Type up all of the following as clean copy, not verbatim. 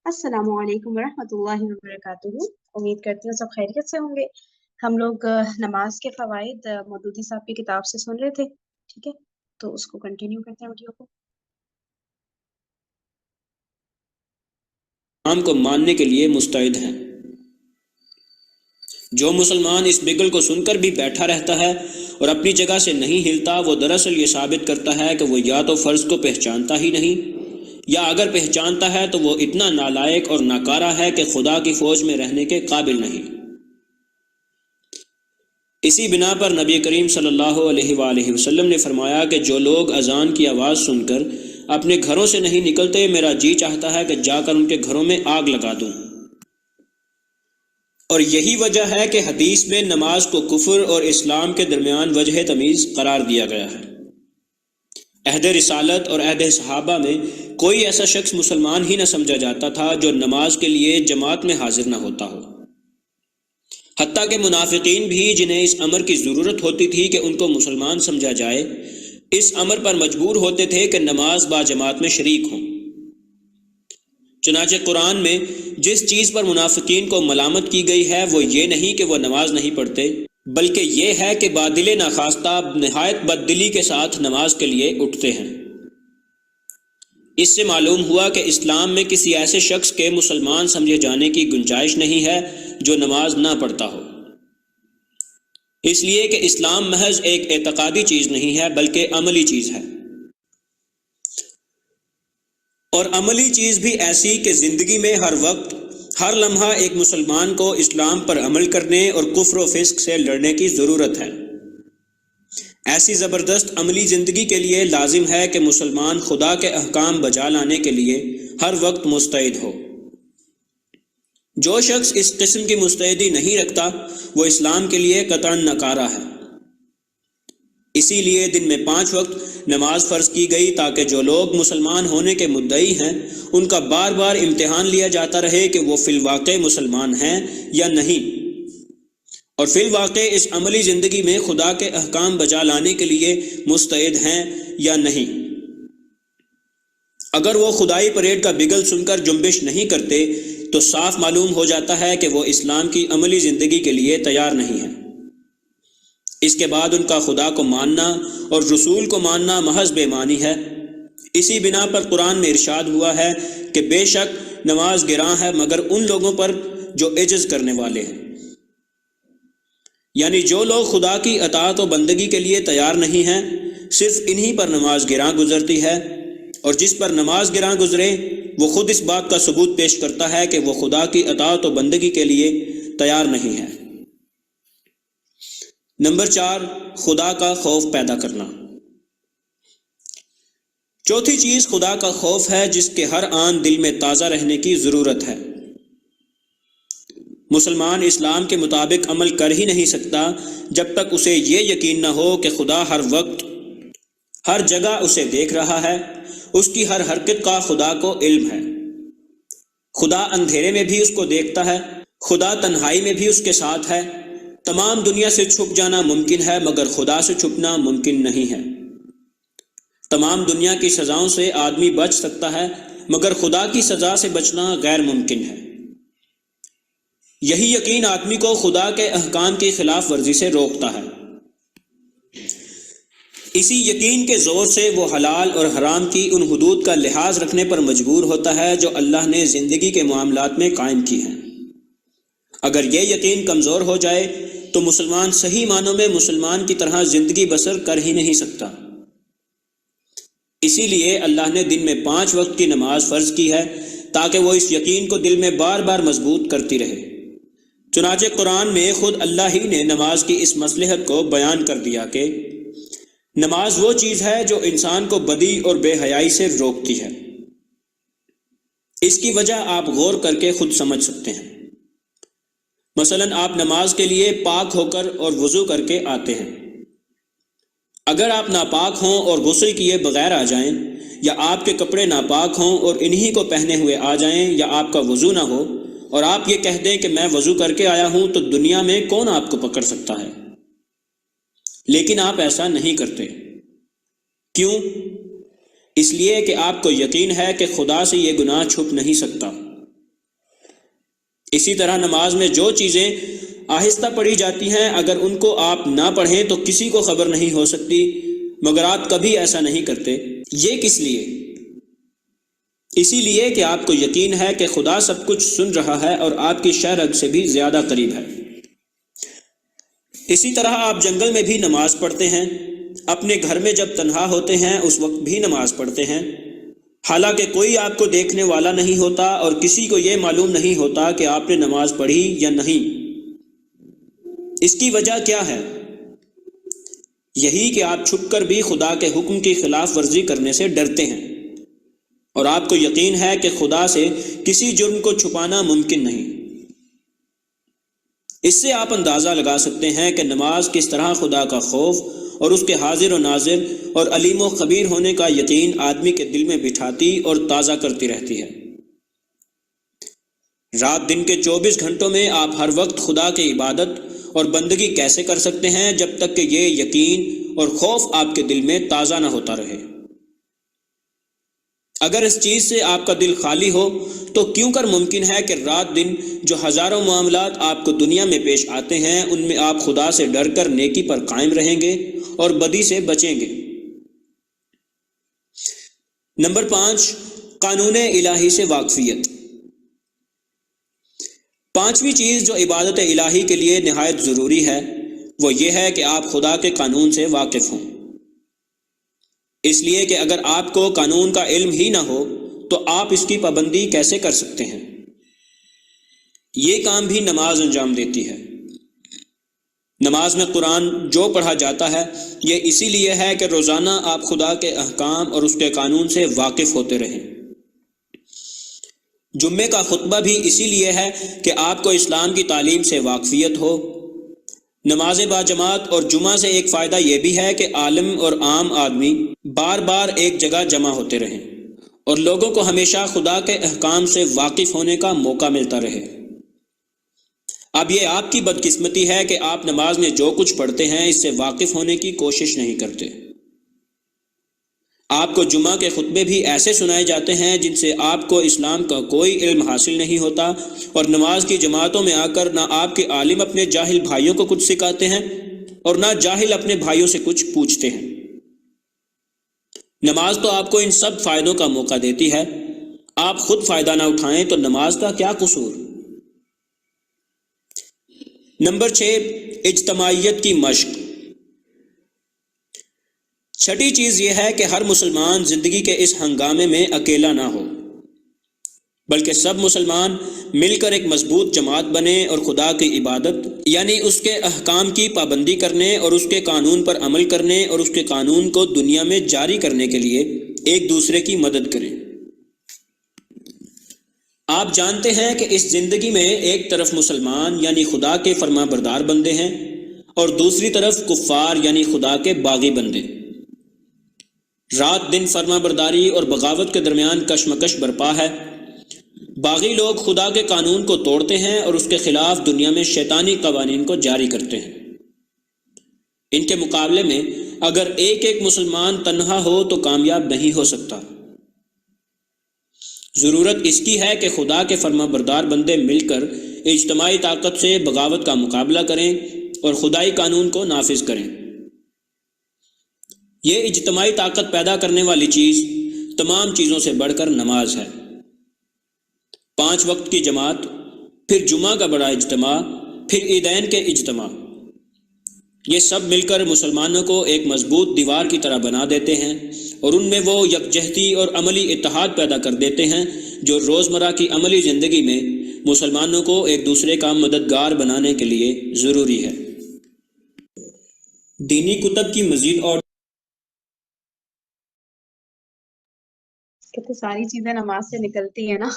السلام علیکم ورحمۃ اللہ وبرکاتہ۔ امید کرتی ہوں سب خیریت سے ہوں گے۔ ہم لوگ نماز کے فوائد مودودی صاحب کی کتاب سے سن رہے تھے، ٹھیک ہے، تو اس کو کنٹینیو کرتے ہیں ویڈیو کو۔ اسلام کو ماننے کے لیے مستعد ہیں۔ جو مسلمان اس بگل کو سن کر بھی بیٹھا رہتا ہے اور اپنی جگہ سے نہیں ہلتا، وہ دراصل یہ ثابت کرتا ہے کہ وہ یا تو فرض کو پہچانتا ہی نہیں، یا اگر پہچانتا ہے تو وہ اتنا نالائق اور ناکارہ ہے کہ خدا کی فوج میں رہنے کے قابل نہیں۔ اسی بنا پر نبی کریم صلی اللہ علیہ وآلہ وسلم نے فرمایا کہ جو لوگ اذان کی آواز سن کر اپنے گھروں سے نہیں نکلتے، میرا جی چاہتا ہے کہ جا کر ان کے گھروں میں آگ لگا دوں۔ اور یہی وجہ ہے کہ حدیث میں نماز کو کفر اور اسلام کے درمیان وجہ تمیز قرار دیا گیا ہے۔ عہد رسالت اور عہد صحابہ میں کوئی ایسا شخص مسلمان ہی نہ سمجھا جاتا تھا جو نماز کے لیے جماعت میں حاضر نہ ہوتا ہو۔ حتیٰ کہ منافقین بھی، جنہیں اس امر کی ضرورت ہوتی تھی کہ ان کو مسلمان سمجھا جائے، اس امر پر مجبور ہوتے تھے کہ نماز با جماعت میں شریک ہوں۔ چنانچہ قرآن میں جس چیز پر منافقین کو ملامت کی گئی ہے وہ یہ نہیں کہ وہ نماز نہیں پڑھتے، بلکہ یہ ہے کہ بادل ناخواستہ نہایت بددلی کے ساتھ نماز کے لیے اٹھتے ہیں۔ اس سے معلوم ہوا کہ اسلام میں کسی ایسے شخص کے مسلمان سمجھے جانے کی گنجائش نہیں ہے جو نماز نہ پڑھتا ہو، اس لیے کہ اسلام محض ایک اعتقادی چیز نہیں ہے بلکہ عملی چیز ہے، اور عملی چیز بھی ایسی کہ زندگی میں ہر وقت، ہر لمحہ ایک مسلمان کو اسلام پر عمل کرنے اور کفر و فسق سے لڑنے کی ضرورت ہے۔ ایسی زبردست عملی زندگی کے لیے لازم ہے کہ مسلمان خدا کے احکام بجا لانے کے لیے ہر وقت مستعد ہو۔ جو شخص اس قسم کی مستعدی نہیں رکھتا وہ اسلام کے لیے قطعاً ناکارہ ہے۔ اسی لیے دن میں 5 وقت نماز فرض کی گئی تاکہ جو لوگ مسلمان ہونے کے مدعی ہیں ان کا بار بار امتحان لیا جاتا رہے کہ وہ فی الواقع مسلمان ہیں یا نہیں، اور فی الواقع اس عملی زندگی میں خدا کے احکام بجا لانے کے لیے مستعد ہیں یا نہیں۔ اگر وہ خدائی پریڈ کا بگل سن کر جنبش نہیں کرتے تو صاف معلوم ہو جاتا ہے کہ وہ اسلام کی عملی زندگی کے لیے تیار نہیں ہیں۔ اس کے بعد ان کا خدا کو ماننا اور رسول کو ماننا محض بے معنی ہے۔ اسی بنا پر قرآن میں ارشاد ہوا ہے کہ بے شک نماز گراں ہے مگر ان لوگوں پر جو عجز کرنے والے ہیں، یعنی جو لوگ خدا کی اطاعت و بندگی کے لیے تیار نہیں ہیں، صرف انہی پر نماز گراں گزرتی ہے، اور جس پر نماز گراں گزرے وہ خود اس بات کا ثبوت پیش کرتا ہے کہ وہ خدا کی اطاعت و بندگی کے لیے تیار نہیں ہے۔ نمبر 4، خدا کا خوف پیدا کرنا۔ چوتھی چیز خدا کا خوف ہے جس کے ہر آن دل میں تازہ رہنے کی ضرورت ہے۔ مسلمان اسلام کے مطابق عمل کر ہی نہیں سکتا جب تک اسے یہ یقین نہ ہو کہ خدا ہر وقت، ہر جگہ اسے دیکھ رہا ہے، اس کی ہر حرکت کا خدا کو علم ہے۔ خدا اندھیرے میں بھی اس کو دیکھتا ہے، خدا تنہائی میں بھی اس کے ساتھ ہے۔ تمام دنیا سے چھپ جانا ممکن ہے مگر خدا سے چھپنا ممکن نہیں ہے۔ تمام دنیا کی سزاؤں سے آدمی بچ سکتا ہے مگر خدا کی سزا سے بچنا غیر ممکن ہے۔ یہی یقین آدمی کو خدا کے احکام کی خلاف ورزی سے روکتا ہے۔ اسی یقین کے زور سے وہ حلال اور حرام کی ان حدود کا لحاظ رکھنے پر مجبور ہوتا ہے جو اللہ نے زندگی کے معاملات میں قائم کی ہیں۔ اگر یہ یقین کمزور ہو جائے تو مسلمان صحیح معنوں میں مسلمان کی طرح زندگی بسر کر ہی نہیں سکتا۔ اسی لیے اللہ نے دن میں 5 وقت کی نماز فرض کی ہے تاکہ وہ اس یقین کو دل میں بار بار مضبوط کرتی رہے۔ چنانچہ قرآن میں خود اللہ ہی نے نماز کی اس مصلحت کو بیان کر دیا کہ نماز وہ چیز ہے جو انسان کو بدی اور بے حیائی سے روکتی ہے۔ اس کی وجہ آپ غور کر کے خود سمجھ سکتے ہیں۔ مثلا آپ نماز کے لیے پاک ہو کر اور وضو کر کے آتے ہیں۔ اگر آپ ناپاک ہوں اور غسل کیے بغیر آ جائیں، یا آپ کے کپڑے ناپاک ہوں اور انہی کو پہنے ہوئے آ جائیں، یا آپ کا وضو نہ ہو اور آپ یہ کہہ دیں کہ میں وضو کر کے آیا ہوں، تو دنیا میں کون آپ کو پکڑ سکتا ہے؟ لیکن آپ ایسا نہیں کرتے۔ کیوں؟ اس لیے کہ آپ کو یقین ہے کہ خدا سے یہ گناہ چھپ نہیں سکتا۔ اسی طرح نماز میں جو چیزیں آہستہ پڑھی جاتی ہیں اگر ان کو آپ نہ پڑھیں تو کسی کو خبر نہیں ہو سکتی، مگر آپ کبھی ایسا نہیں کرتے۔ یہ کس لیے؟ اسی لیے کہ آپ کو یقین ہے کہ خدا سب کچھ سن رہا ہے اور آپ کی شرح سے بھی زیادہ قریب ہے۔ اسی طرح آپ جنگل میں بھی نماز پڑھتے ہیں، اپنے گھر میں جب تنہا ہوتے ہیں اس وقت بھی نماز پڑھتے ہیں، حالانکہ کوئی آپ کو دیکھنے والا نہیں ہوتا اور کسی کو یہ معلوم نہیں ہوتا کہ آپ نے نماز پڑھی یا نہیں۔ اس کی وجہ کیا ہے؟ یہی کہ آپ چھپ کر بھی خدا کے حکم کی خلاف ورزی کرنے سے ڈرتے ہیں، اور آپ کو یقین ہے کہ خدا سے کسی جرم کو چھپانا ممکن نہیں۔ اس سے آپ اندازہ لگا سکتے ہیں کہ نماز کس طرح خدا کا خوف اور اس کے حاضر و ناظر اور علیم و خبیر ہونے کا یقین آدمی کے دل میں بٹھاتی اور تازہ کرتی رہتی ہے۔ رات دن کے 24 گھنٹوں میں آپ ہر وقت خدا کی عبادت اور بندگی کیسے کر سکتے ہیں جب تک کہ یہ یقین اور خوف آپ کے دل میں تازہ نہ ہوتا رہے؟ اگر اس چیز سے آپ کا دل خالی ہو تو کیوں کر ممکن ہے کہ رات دن جو ہزاروں معاملات آپ کو دنیا میں پیش آتے ہیں ان میں آپ خدا سے ڈر کر نیکی پر قائم رہیں گے اور بدی سے بچیں گے؟ نمبر 5، قانون الہی سے واقفیت۔ پانچویں چیز جو عبادت الہی کے لیے نہایت ضروری ہے وہ یہ ہے کہ آپ خدا کے قانون سے واقف ہوں۔ اس لیے کہ اگر آپ کو قانون کا علم ہی نہ ہو تو آپ اس کی پابندی کیسے کر سکتے ہیں؟ یہ کام بھی نماز انجام دیتی ہے۔ نماز میں قرآن جو پڑھا جاتا ہے یہ اسی لیے ہے کہ روزانہ آپ خدا کے احکام اور اس کے قانون سے واقف ہوتے رہیں۔ جمعے کا خطبہ بھی اسی لیے ہے کہ آپ کو اسلام کی تعلیم سے واقفیت ہو۔ نماز باجماعت اور جمعہ سے ایک فائدہ یہ بھی ہے کہ عالم اور عام آدمی بار بار ایک جگہ جمع ہوتے رہیں اور لوگوں کو ہمیشہ خدا کے احکام سے واقف ہونے کا موقع ملتا رہے۔ اب یہ آپ کی بدقسمتی ہے کہ آپ نماز میں جو کچھ پڑھتے ہیں اس سے واقف ہونے کی کوشش نہیں کرتے۔ آپ کو جمعہ کے خطبے بھی ایسے سنائے جاتے ہیں جن سے آپ کو اسلام کا کوئی علم حاصل نہیں ہوتا، اور نماز کی جماعتوں میں آ کر نہ آپ کے عالم اپنے جاہل بھائیوں کو کچھ سکھاتے ہیں اور نہ جاہل اپنے بھائیوں سے کچھ پوچھتے ہیں۔ نماز تو آپ کو ان سب فائدوں کا موقع دیتی ہے، آپ خود فائدہ نہ اٹھائیں تو نماز کا کیا قصور؟ نمبر 6، اجتماعیت کی مشق۔ چھٹی چیز یہ ہے کہ ہر مسلمان زندگی کے اس ہنگامے میں اکیلا نہ ہو، بلکہ سب مسلمان مل کر ایک مضبوط جماعت بنے اور خدا کی عبادت یعنی اس کے احکام کی پابندی کرنے اور اس کے قانون پر عمل کرنے اور اس کے قانون کو دنیا میں جاری کرنے کے لیے ایک دوسرے کی مدد کریں۔ آپ جانتے ہیں کہ اس زندگی میں ایک طرف مسلمان یعنی خدا کے فرما بردار بندے ہیں اور دوسری طرف کفار یعنی خدا کے باغی بندے۔ رات دن فرما برداری اور بغاوت کے درمیان کشمکش برپا ہے۔ باغی لوگ خدا کے قانون کو توڑتے ہیں اور اس کے خلاف دنیا میں شیطانی قوانین کو جاری کرتے ہیں۔ ان کے مقابلے میں اگر ایک ایک مسلمان تنہا ہو تو کامیاب نہیں ہو سکتا۔ ضرورت اس کی ہے کہ خدا کے فرما بردار بندے مل کر اجتماعی طاقت سے بغاوت کا مقابلہ کریں اور خدائی قانون کو نافذ کریں۔ یہ اجتماعی طاقت پیدا کرنے والی چیز تمام چیزوں سے بڑھ کر نماز ہے۔ 5 وقت کی جماعت، پھر جمعہ کا بڑا اجتماع، پھر عیدین کے اجتماع، یہ سب مل کر مسلمانوں کو ایک مضبوط دیوار کی طرح بنا دیتے ہیں اور ان میں وہ یکجہتی اور عملی اتحاد پیدا کر دیتے ہیں جو روزمرہ کی عملی زندگی میں مسلمانوں کو ایک دوسرے کا مددگار بنانے کے لیے ضروری ہے۔ دینی کتب کی مزید اور کتنی ساری چیزیں نماز سے نکلتی ہیں نا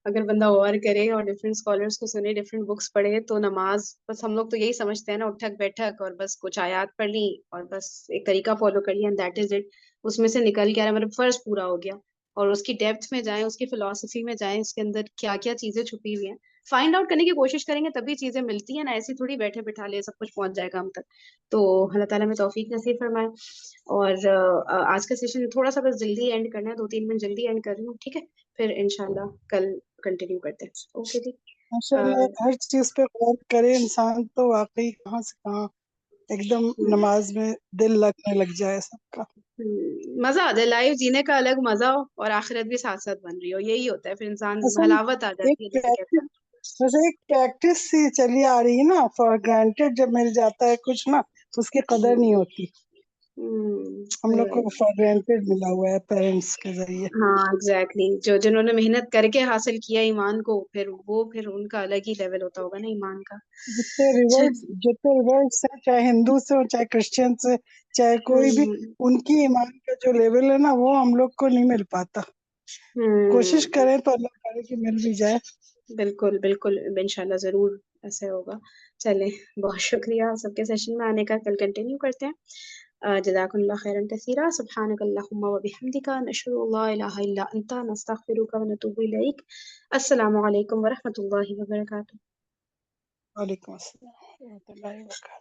اگر بندہ غور کرے اور ڈفرینٹ اسکالرس کو سنے، ڈفرینٹ بکس پڑھے، تو نماز بس ہم لوگ تو یہی سمجھتے ہیں نا، اٹھک بیٹھک اور بس کچھ آیات پڑھ لی اور بس ایک طریقہ فالو کر لیا اینڈ دیٹ از اٹ۔ اس میں سے نکل کے مطلب فرض پورا ہو گیا، اور اس کی ڈیپتھ میں جائیں، اس کی فلاسفی میں جائیں، اس کے اندر کیا کیا چیزیں چھپی ہوئی ہیں فائنڈ آؤٹ کرنے کی کوشش کریں گے تبھی چیزیں ملتی ہیں نا، ایسی تھوڑی بیٹھے بٹھالے سب کچھ پہنچ جائے گا ہم تک۔ تو اللہ تعالیٰ میں توفیق نصیب فرمائے۔ اور آج کا سیشن تھوڑا سا بس جلدی اینڈ کرنا ہے، 2-3 منٹ جلدی اینڈ کر رہی ہوں، ٹھیک ہے؟ پھر انشاءاللہ کل کنٹینیو کرتے ہیں۔ اوکے جی۔ ماشاءاللہ ہر چیز پہ غور کرے انسان تو واقعی کہاں سے کہاں ایک دم نماز میں دل لگنے لگ جائے سب کا. مزہ آتا ہے لائف جینے کا، الگ مزہ ہو اور آخرت بھی ساتھ ساتھ بن رہی ہو، یہی ہوتا ہے پھر انسان اصل حلاوت آ جاتی ہے ایک جسے کہتے ہیں. بس ایک پریکٹس سی چلی آ رہی ہے نا، فار گرانٹیڈ جب مل جاتا ہے کچھ نا اس کی قدر نہیں ہوتی. ہم لوگ کو فار گرانٹیڈ ملا ہوا ہے پیرنٹس کے ذریعے. ہاں ایگزیکٹلی، جنہوں نے محنت کر کے حاصل کیا ایمان کو، پھر ان کا الگ ہی لیول ہوتا ہوگا نا ایمان کا. جتنے ریورس ہیں، چاہے ہندو سے ہو چاہے کرسچن سے چاہے کوئی بھی، ان کی ایمان کا جو لیول ہے نا وہ ہم لوگ کو نہیں مل پاتا. کوشش کریں تو اللہ کرے کہ مل بھی جائے. بالکل بالکل، انشاءاللہ ضرور ایسے ہوگا. چلیں، بہت شکریہ سب کے سیشن میں آنے کا. کل کنٹینیو کرتے ہیں. جزاکم اللہ خیرا کثیرا. سبحانک اللہم و بحمدک، نشہد ان لا الہ الا انت، نستغفرک و نتوب الیک. السلام علیکم ورحمۃ اللہ وبرکاتہ. وعلیکم السلام ورحمۃ اللہ وبرکاتہ.